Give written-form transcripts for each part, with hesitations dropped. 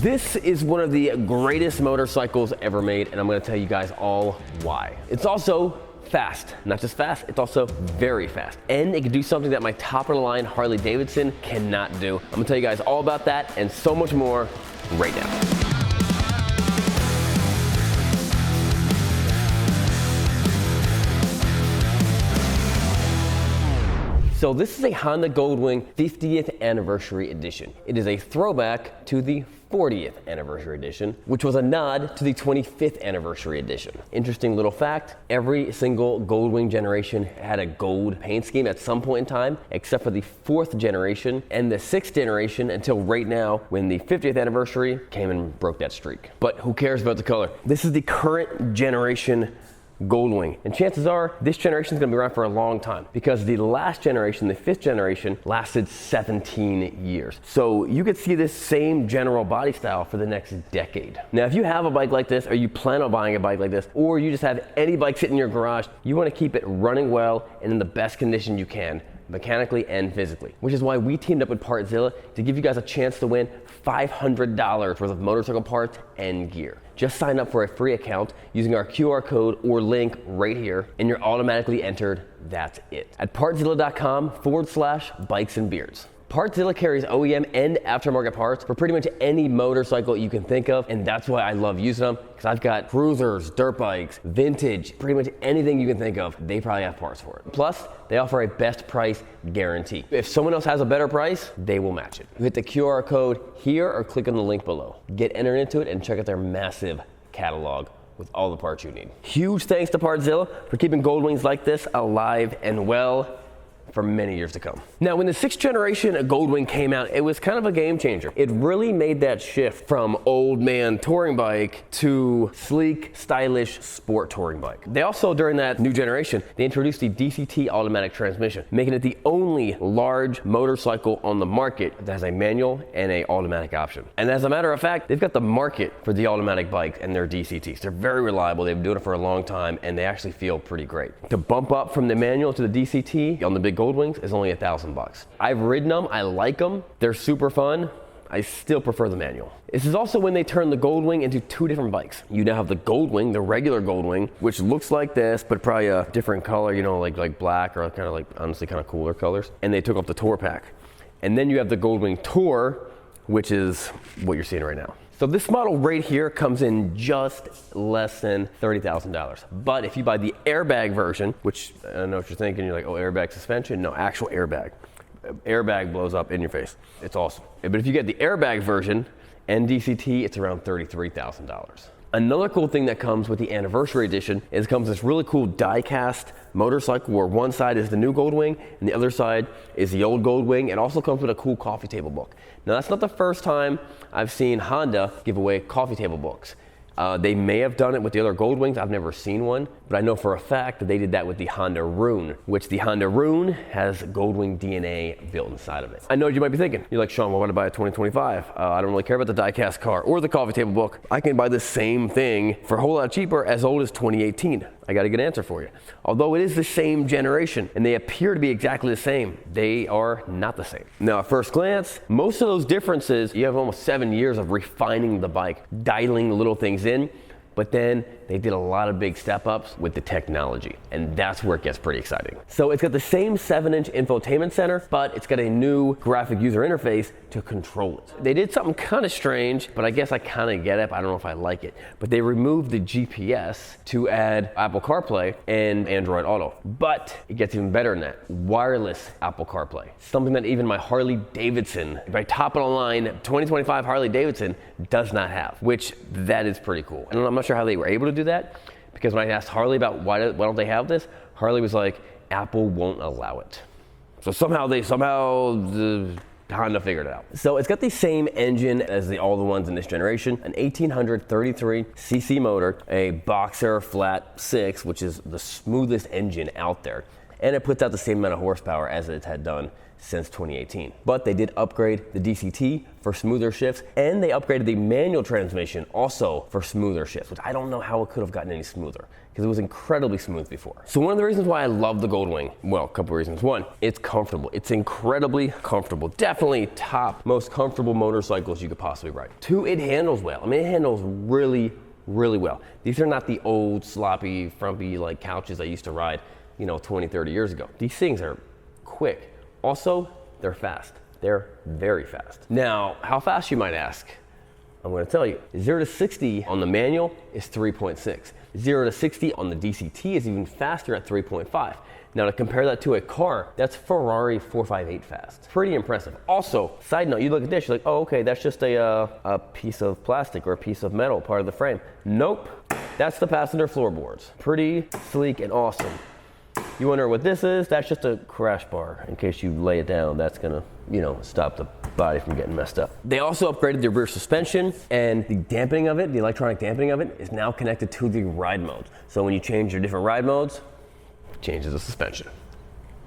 This is one of the greatest motorcycles ever made, and I'm gonna tell you guys all why. It's also fast. Not just fast, it's also very fast. And it can do something that my top of the line Harley Davidson cannot do. I'm gonna tell you guys all about that and so much more right now. So this is a Honda Goldwing 50th anniversary edition. It is a throwback to the 40th anniversary edition, which was a nod to the 25th anniversary edition. Interesting little fact, every single Goldwing generation had a gold paint scheme at some point in time, except for the 4th generation and the 6th generation until right now when the 50th anniversary came and broke that streak. But who cares about the color? This is the current generation Goldwing. And chances are this generation is going to be around for a long time because the last generation, the 5th generation, lasted 17 years. So you could see this same general body style for the next decade. Now, if you have a bike like this, or you plan on buying a bike like this, or you just have any bike sitting in your garage, you want to keep it running well and in the best condition you can, mechanically and physically, which is why we teamed up with Partzilla to give you guys a chance to win $500 worth of motorcycle parts and gear. Just sign up for a free account using our QR code or link right here, and you're automatically entered. That's it. At partzilla.com/bikes and beards. Partzilla carries OEM and aftermarket parts for pretty much any motorcycle you can think of, and that's why I love using them, because I've got cruisers, dirt bikes, vintage, pretty much anything you can think of, they probably have parts for it. Plus, they offer a best price guarantee. If someone else has a better price, they will match it. You hit the QR code here or click on the link below. Get entered into it and check out their massive catalog with all the parts you need. Huge thanks to Partzilla for keeping Goldwings like this alive and well for many years to come. Now, when the 6th generation of Goldwing came out, it was kind of a game changer. It really made that shift from old man touring bike to sleek, stylish sport touring bike. They also, during that new generation, they introduced the DCT automatic transmission, making it the only large motorcycle on the market that has a manual and a automatic option. And as a matter of fact, they've got the market for the automatic bike and their DCTs. They're very reliable. They've been doing it for a long time, and they actually feel pretty great. To bump up from the manual to the DCT on the big Goldwings is only $1,000. I've ridden them, I like them, they're super fun. I still prefer the manual. This is also when they turned the Goldwing into 2 different bikes. You now have the Goldwing, the regular Goldwing, which looks like this, but probably a different color, you know, like black or kind of like, honestly, kind of cooler colors. And they took off the Tour pack. And then you have the Goldwing Tour, which is what you're seeing right now. So this model right here comes in just less than $30,000. But if you buy the airbag version, which I know what you're thinking, you're like, oh, airbag suspension? No, actual airbag. Airbag blows up in your face. It's awesome. But if you get the airbag version and DCT, it's around $33,000. Another cool thing that comes with the anniversary edition is it comes this really cool die-cast motorcycle where one side is the new Goldwing and the other side is the old Goldwing. It also comes with a cool coffee table book. Now, that's not the first time I've seen Honda give away coffee table books. They may have done it with the other Goldwings. I've never seen one, but I know for a fact that they did that with the Honda Rune, which the Honda Rune has Goldwing DNA built inside of it. I know what you might be thinking. You're like, Sean, well, why would I buy a 2025? I don't really care about the die-cast car or the coffee table book. I can buy the same thing for a whole lot cheaper as old as 2018. I got a good answer for you. Although it is the same generation and they appear to be exactly the same, they are not the same. Now, at first glance, most of those differences, you have almost 7 years of refining the bike, dialing the little things in, but then they did a lot of big step ups with the technology, and that's where it gets pretty exciting. So it's got the same 7-inch infotainment center, but it's got a new graphic user interface to control it. They did something kind of strange, but I guess I kind of get it, but I don't know if I like it. But they removed the GPS to add Apple CarPlay and Android Auto. But it gets even better than that. Wireless Apple CarPlay. Something that even my Harley Davidson, my top of the line 2025 Harley Davidson does not have, which that is pretty cool. And I'm not sure how they were able to do that, because when I asked Harley about why don't they have this, Harley was like, Apple won't allow it. So somehow Honda figured it out. So it's got the same engine as all the ones in this generation, an 1833cc motor, a Boxer Flat 6, which is the smoothest engine out there. And it puts out the same amount of horsepower as it had done since 2018. But they did upgrade the DCT for smoother shifts, and they upgraded the manual transmission also for smoother shifts, which I don't know how it could have gotten any smoother, because it was incredibly smooth before. So one of the reasons why I love the Goldwing, well, a couple reasons. One, it's comfortable. It's incredibly comfortable. Definitely top, most comfortable motorcycles you could possibly ride. Two, it handles well. I mean, it handles really well. These are not the old sloppy, frumpy like couches I used to ride, 20, 30 years ago. These things are quick. Also, they're fast. They're very fast. Now, how fast, you might ask? I'm going to tell you. 0 to 60 on the manual is 3.6. 0 to 60 on the DCT is even faster at 3.5. Now, to compare that to a car, that's Ferrari 458 fast. Pretty impressive. Also, side note, you look at this, you're like, oh, okay, that's just a piece of plastic or a piece of metal, part of the frame. Nope, that's the passenger floorboards. Pretty sleek and awesome. You wonder what this is? That's just a crash bar. In case you lay it down, that's gonna, stop the body from getting messed up. They also upgraded the rear suspension, and the dampening of it, the electronic dampening of it, is now connected to the ride modes. So when you change your different ride modes, it changes the suspension.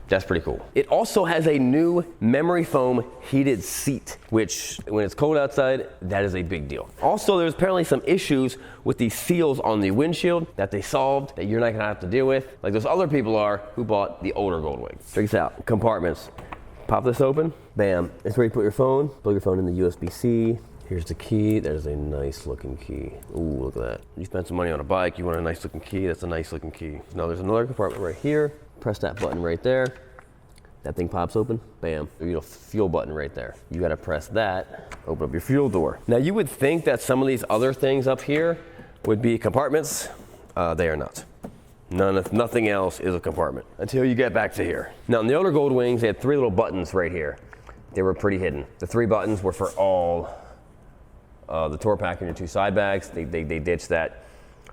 That's pretty cool. It also has a new memory foam heated seat, which when it's cold outside, that is a big deal. Also, there's apparently some issues with the seals on the windshield that they solved that you're not gonna have to deal with, like those other people are who bought the older Goldwing. Check this out, compartments. Pop this open, bam. It's where you put your phone, plug your phone in the USB-C. Here's the key, there's a nice looking key. Ooh, look at that. You spent some money on a bike, you want a nice looking key, that's a nice looking key. Now there's another compartment right here. Press that button right there. That thing pops open, bam. Fuel button right there. You gotta press that, open up your fuel door. Now you would think that some of these other things up here would be compartments. They are not. Nothing else is a compartment until you get back to here. Now in the older Goldwings, they had 3 little buttons right here. They were pretty hidden. The 3 buttons were for all the tour pack and your 2 side bags. They ditched that.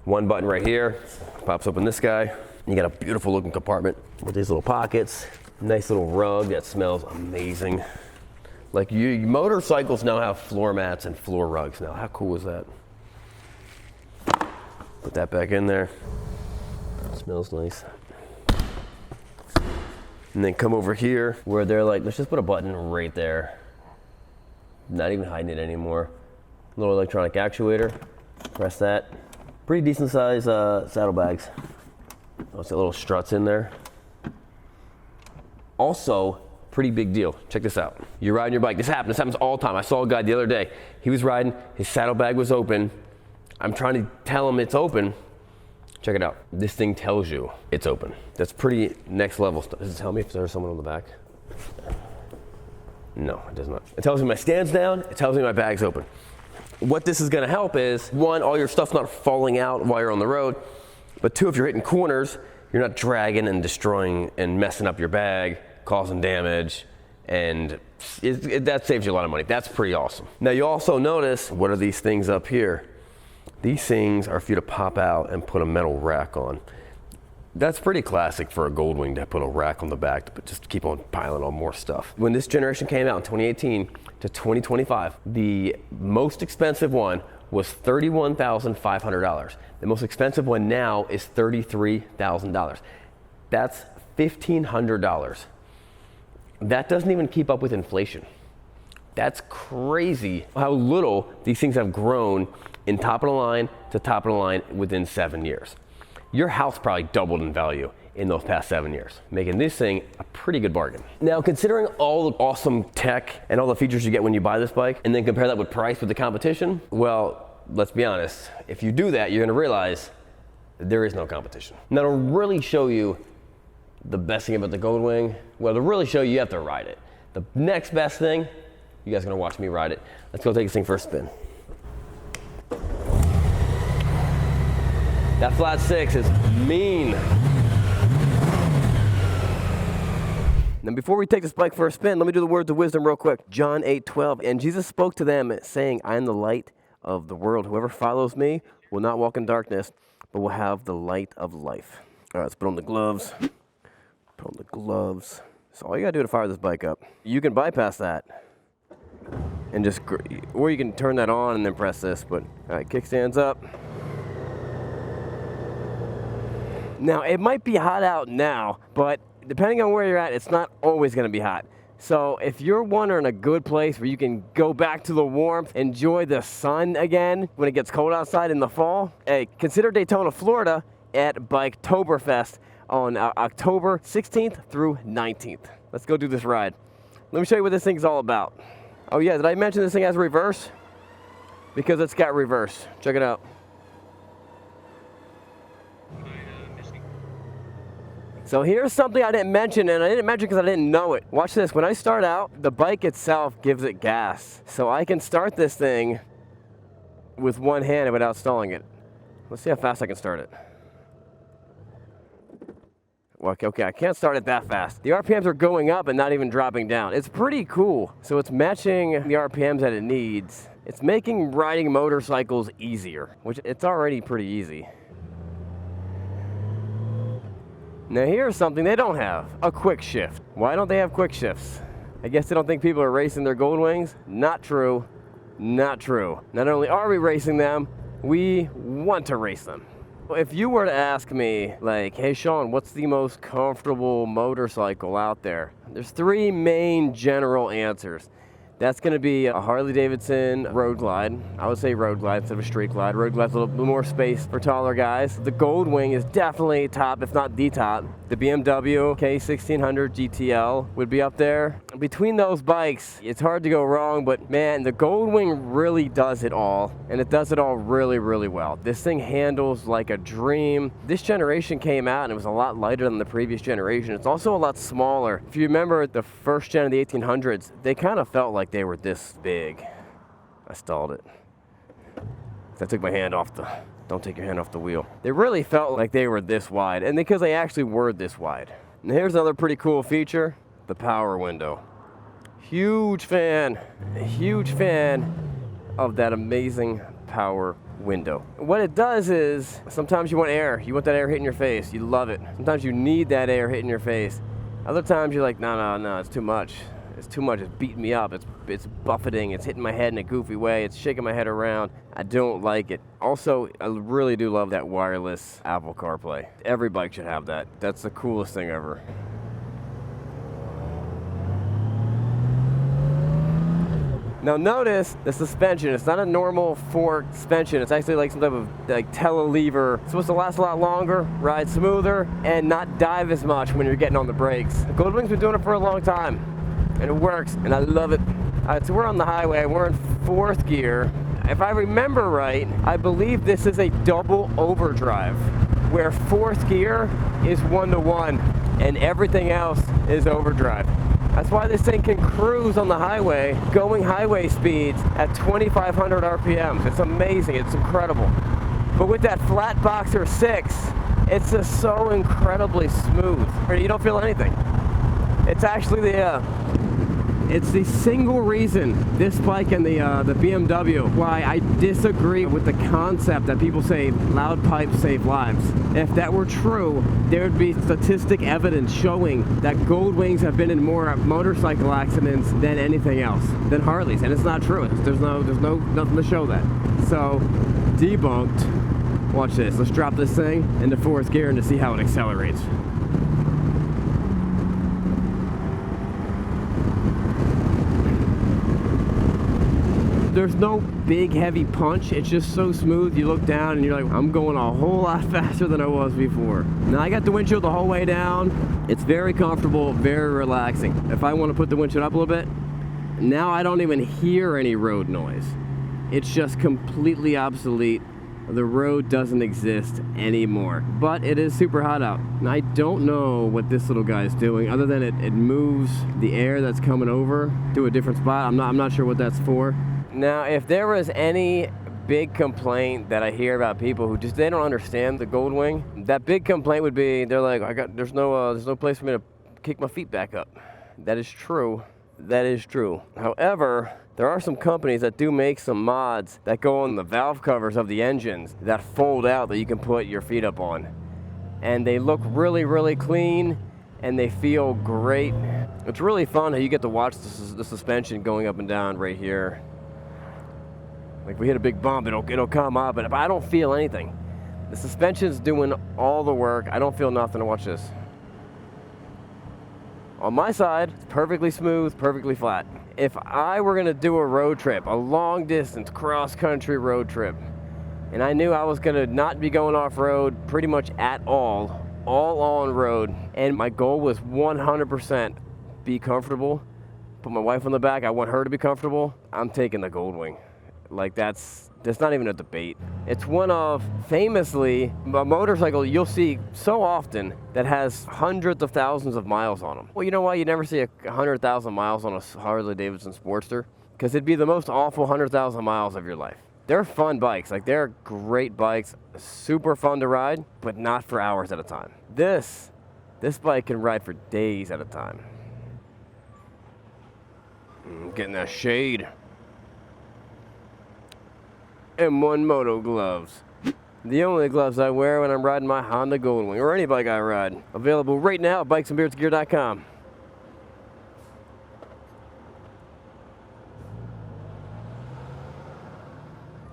1 button right here, pops open this guy. You got a beautiful looking compartment with these little pockets. Nice little rug that smells amazing. Like motorcycles now have floor mats and floor rugs now. How cool is that? Put that back in there. Smells nice. And then come over here where they're like, let's just put a button right there. Not even hiding it anymore. Little electronic actuator. Press that. Pretty decent size saddlebags. Oh, it's got little struts in there. Also, pretty big deal. Check this out. You're riding your bike. This happens all the time. I saw a guy the other day. He was riding, his saddlebag was open. I'm trying to tell him it's open. Check it out. This thing tells you it's open. That's pretty next level stuff. Does it tell me if there's someone on the back? No, it does not. It tells me my stand's down. It tells me my bag's open. What this is gonna help is, 1, all your stuff's not falling out while you're on the road. But 2, if you're hitting corners, you're not dragging and destroying and messing up your bag, causing damage, and that saves you a lot of money. That's pretty awesome. Now you also notice, what are these things up here? These things are for you to pop out and put a metal rack on. That's pretty classic for a Goldwing to put a rack on the back to just keep on piling on more stuff. When this generation came out in 2018 to 2025, the most expensive one was $31,500. The most expensive one now is $33,000. That's $1,500. That doesn't even keep up with inflation. That's crazy how little these things have grown in top of the line to top of the line within 7 years. Your house probably doubled in value in those past 7 years, making this thing a pretty good bargain. Now, considering all the awesome tech and all the features you get when you buy this bike, and then compare that with price with the competition, well, let's be honest, if you do that, you're gonna realize there is no competition. Now, to really show you the best thing about the Goldwing, well, to really show you, you have to ride it. The next best thing, you guys are gonna watch me ride it. Let's go take this thing for a spin. That flat 6 is mean. Now before we take this bike for a spin, let me do the words of wisdom real quick. John 8:12, and Jesus spoke to them saying, I am the light of the world. Whoever follows me will not walk in darkness, but will have the light of life. All right, let's put on the gloves. Put on the gloves. So all you gotta do to fire this bike up, you can bypass that and just, or you can turn that on and then press this, but all right, kickstands up. Now, it might be hot out now, but depending on where you're at, it's not always gonna be hot. So if you're wondering a good place where you can go back to the warmth, enjoy the sun again when it gets cold outside in the fall, hey, consider Daytona, Florida at Biketoberfest on October 16th through 19th. Let's go do this ride. Let me show you what this thing's all about. Oh yeah, did I mention this thing has reverse? Because it's got reverse. Check it out. So here's something I didn't mention, and I didn't mention because I didn't know it. Watch this. When I start out, the bike itself gives it gas. So I can start this thing with one hand without stalling it. Let's see how fast I can start it. Okay, I can't start it that fast. The RPMs are going up and not even dropping down. It's pretty cool. So it's matching the RPMs that it needs. It's making riding motorcycles easier, which it's already pretty easy. Now here's something they don't have, a quick shift. Why don't they have quick shifts? I guess they don't think people are racing their Goldwings? Not true, not true. Not only are we racing them, we want to race them. If you were to ask me, like, hey Sean, what's the most comfortable motorcycle out there? There's three main general answers. That's going to be a Harley-Davidson Road Glide. I would say Road Glide instead of a Street Glide. Road Glide's a little bit more space for taller guys. The Goldwing is definitely top, if not the top. The BMW K1600 GTL would be up there. Between those bikes, it's hard to go wrong, but man, the Goldwing really does it all, and it does it all really, really well. This thing handles like a dream. This generation came out and it was a lot lighter than the previous generation. It's also a lot smaller. If you remember the first gen of the 1800s, they kind of felt like they were this big. I stalled it. I took my hand off the, don't take your hand off the wheel. They really felt like they were this wide, and because they actually were this wide. And here's another pretty cool feature, the power window. Huge fan of that amazing power window. What it does is, sometimes you want air. You want that air hitting your face. You love it. Sometimes you need that air hitting your face. Other times you're like, no, it's too much. It's too much, it's beating me up, it's buffeting, it's hitting my head in a goofy way, it's shaking my head around. I don't like it. Also, I really do love that wireless Apple CarPlay. Every bike should have that. That's the coolest thing ever. Now notice the suspension. It's not a normal fork suspension. It's actually like some type of like telelever. It's supposed to last a lot longer, ride smoother, and not dive as much when you're getting on the brakes. The Goldwing's been doing it for a long time, and it works, and I love it. So we're on the highway. We're in fourth gear. If I remember right, I believe this is a double overdrive, where fourth gear is 1-to-1, and everything else is overdrive. That's why this thing can cruise on the highway, going highway speeds at 2,500 RPMs. It's amazing, it's incredible. But with that flat Boxer 6, it's just so incredibly smooth. You don't feel anything. It's actually it's the single reason, this bike and the BMW, why I disagree with the concept that people say loud pipes save lives. If that were true, there would be statistic evidence showing that Goldwings have been in more motorcycle accidents than anything else, than Harleys, and it's not true. There's nothing to show that. So, debunked. Watch this. Let's drop this thing into fourth gear and to see how it accelerates. There's no big heavy punch, it's just so smooth. You look down and you're like, I'm going a whole lot faster than I was before. Now I got the windshield the whole way down. It's very comfortable, very relaxing. If I want to put the windshield up a little bit, now I don't even hear any road noise. It's just completely obsolete. The road doesn't exist anymore, but it is super hot out. And I don't know what this little guy is doing other than it moves the air that's coming over to a different spot. I'm not sure what that's for. Now, if there was any big complaint that I hear about people who just, they don't understand the Goldwing, that big complaint would be, they're like, there's no place for me to kick my feet back up. That is true. That is true. However, there are some companies that do make some mods that go on the valve covers of the engines that fold out that you can put your feet up on. And they look really, really clean, and they feel great. It's really fun how you get to watch the suspension going up and down right here. Like, if we hit a big bump, it'll come up, but I don't feel anything. The suspension's doing all the work. I don't feel nothing. Watch this. On my side, it's perfectly smooth, perfectly flat. If I were gonna do a road trip, a long distance cross-country road trip, and I knew I was gonna not be going off-road pretty much at all on road, and my goal was 100% be comfortable, put my wife on the back, I want her to be comfortable, I'm taking the Goldwing. Like that's not even a debate. It's one of, famously, a motorcycle you'll see so often that has hundreds of thousands of miles on them. Well, you know why you never see 100,000 miles on a Harley-Davidson Sportster? Because it'd be the most awful 100,000 miles of your life. They're fun bikes, like they're great bikes, super fun to ride, but not for hours at a time. This bike can ride for days at a time. Getting that shade. M1 Moto gloves. The only gloves I wear when I'm riding my Honda Goldwing, or any bike I ride. Available right now at bikesandbeardsgear.com.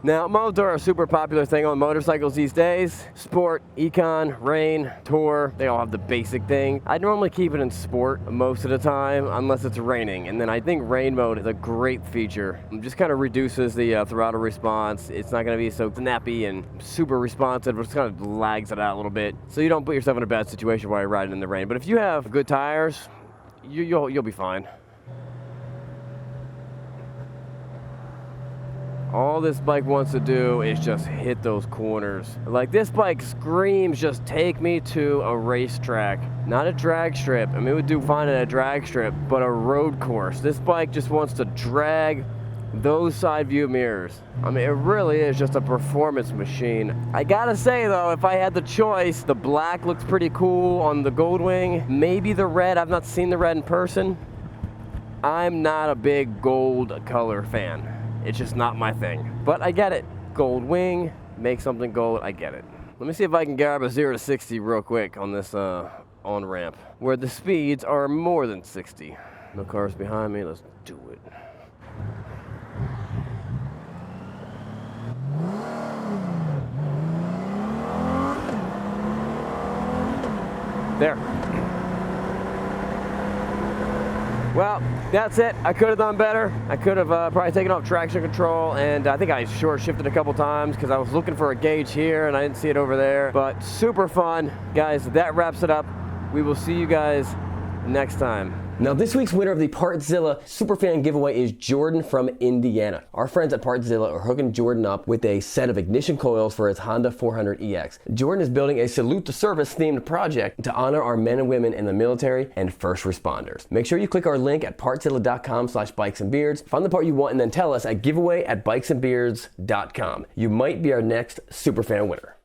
Now, modes are a super popular thing on motorcycles these days. Sport, econ, rain, tour, they all have the basic thing. I normally keep it in sport most of the time, unless it's raining. And then I think rain mode is a great feature. It just kind of reduces the throttle response. It's not gonna be so snappy and super responsive, but it just kind of lags it out a little bit. So you don't put yourself in a bad situation while you're riding in the rain. But if you have good tires, you'll be fine. All this bike wants to do is just hit those corners. Like this bike screams, just take me to a racetrack, not a drag strip. I mean, it would do fine at a drag strip, but a road course. This bike just wants to drag those side view mirrors. I mean, it really is just a performance machine. I gotta say though, if I had the choice, the black looks pretty cool on the Goldwing. Maybe the red, I've not seen the red in person. I'm not a big gold color fan. It's just not my thing. But I get it. Goldwing, make something gold, I get it. Let me see if I can grab a 0 to 60 real quick on this on-ramp, where the speeds are more than 60. No cars behind me, let's do it. There. Well, that's it. I could have done better. I could have probably taken off traction control, and I think I short shifted a couple times because I was looking for a gauge here and I didn't see it over there. But super fun. Guys, that wraps it up. We will see you guys next time. Now this week's winner of the Partzilla Superfan giveaway is Jordan from Indiana. Our friends at Partzilla are hooking Jordan up with a set of ignition coils for his Honda 400EX. Jordan is building a Salute to Service themed project to honor our men and women in the military and first responders. Make sure you click our link at partzilla.com/bikesandbeards, find the part you want, and then tell us at giveaway@bikesandbeards.com. You might be our next Superfan winner.